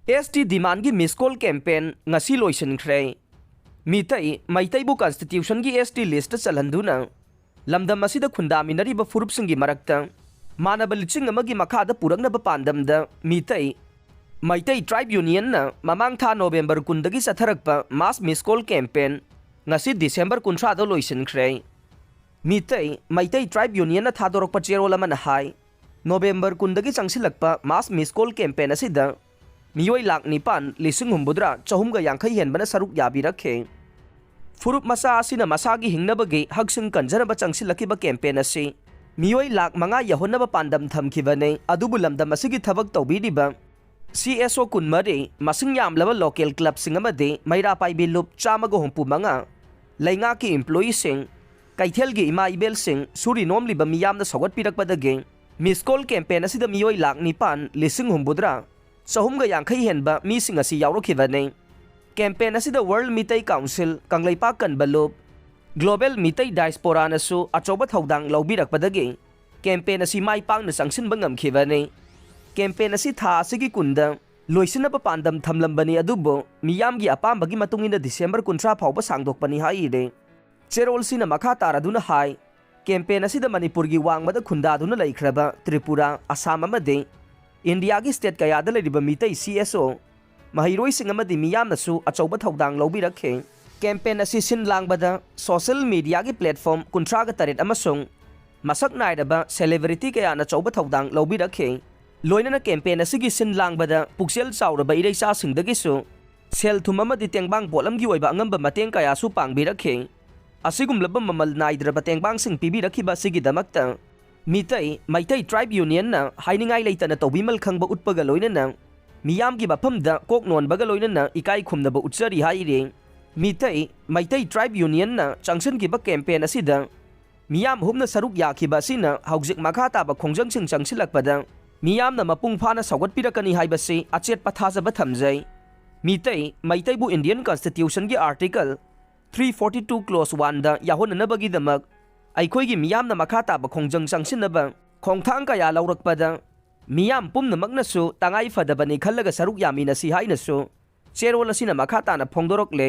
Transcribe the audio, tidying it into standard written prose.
ST demand gi miss call campaign ngasi loisinkhre mitai maitaibu constitution gi ST list chalanduna lamdam asida khundaminari ba furup singi marakta manaba liching amagi makhada purakna ba pandamda mitai maitai tribe union na mamang tha November kundagi satharakpa mass miss call campaign ngasi December 13 da loisinkhre mitai maitai tribe union na thadorokpa cherol amana hai November kundagi changsilakpa mass miss call campaign asida मियोई lakh निपान लिसिंग हुम्बुद्रा चहुमगा यांखै हेनबना सरुक याबी रखे फुरुप मसा असिना मसागी हिंगनबगे हक्सिंग कंजनब चंगसिलकिबा campaign असि मियोई लाख मंगा यहोनब पांडम थमखिबने अदुबु लमदम असिगी थबक तौबीदिबा CSO कुनमरे मसिंग यामलबा लोकल क्लब सिंगमदे मैरा पाइबे लुप चामगो हुंपु मंगा लैंगा की एम्प्लॉई सिंग कैथेल गी इमा इबेल सिंग सुरी नोमलिबा मियामना सगत पिरकपदगे मिस कॉल कैंपेन असिदा मियोई लाख निपान लिसिंग हुम्बुद्रा चहुमगा यांखै हेनबा मीसिंग असि यावरखिबने कैंपेन असिदा वर्ल्ड मितै काउंसिल कंगलैपा कनबलोब ग्लोबल मितै डायस्पोरा नसु अचौबा थौदांग लौबिरकपदगे कैंपेन असि माइ पांगना संगसिनबा ngamkhibane कैंपेन असि था असिगी कुंदा लोइसिनबा पांदम थमलंबनी अदुबो मियामगी अपामबगी मतुंगिना डिसेंबर 13 फावबा सांगदोकपनी हाइरे चेरोलसिना मखा तारादुना हाई कैंपेन असिदा मणिपुरगी वांगमदा खुंदादुना लैख्रबा त्रिपुरा असम अमदे इंडिया की स्टेट कयादा लेरिबा मितै CSO महिरोई सिंगमदि मियामनसु अचौबा थौदांग लौबिरखे कैंपेन असि सिन लांगबदा सोशल मीडिया की प्लेटफॉर्म 38 अमसुंग मसक नायरबा सेलिब्रिटी कयाना चौबा थौदांग लौबिरखे लोइनना कैंपेन असिगी सिन लांगबदा पुक्सेल चाउरबा इरेसा सिंगदगिसु सेल थुम अमदि तेंगबांग बोलमगी ओइबा अंगंबा मतेंग कयासु पांगबिरखे असिगुमलबा ममल नाइद्रबा तेंगबांग सिंग पिबिरखिबा सिगिदमक्ता मितै मैतै ट्राइब यूनियन ना हाइनिंगाई लेतना तौबिमल खंगबा उत्पगा लोइनना मियामगी मफमदा कोक नोनबगा लोइनना इकाई खुमनबा उच्चरी हाइरे मितै मैतै ट्राइब यूनियन ना चंगसनगिबा कैंपेन असिदा मियाम हुमना सरुक याखिबा असिना हौजिक मखा ताबा खोंजंगसिंग चंगसिलकपदा मियामना मपुंग फाना सौगतपिरकनी हाइबसे अचेत पथाजबा थमजै मितै मैतैबु इंडियन कॉन्स्टिट्यूशन की आर्टिकल 342 क्लोज 1 दा याहोननबगिदमक अखोई मियामना मखा ताबा खोंजंग चंगसिनबा खोंथांग कया लौरकपदा मियाम पुमनमकनसु तंगाई फदबनी खल्लगा सरुक यामिनसि हाइनसु चेरोल असिना मखा ताना फोंदोरकले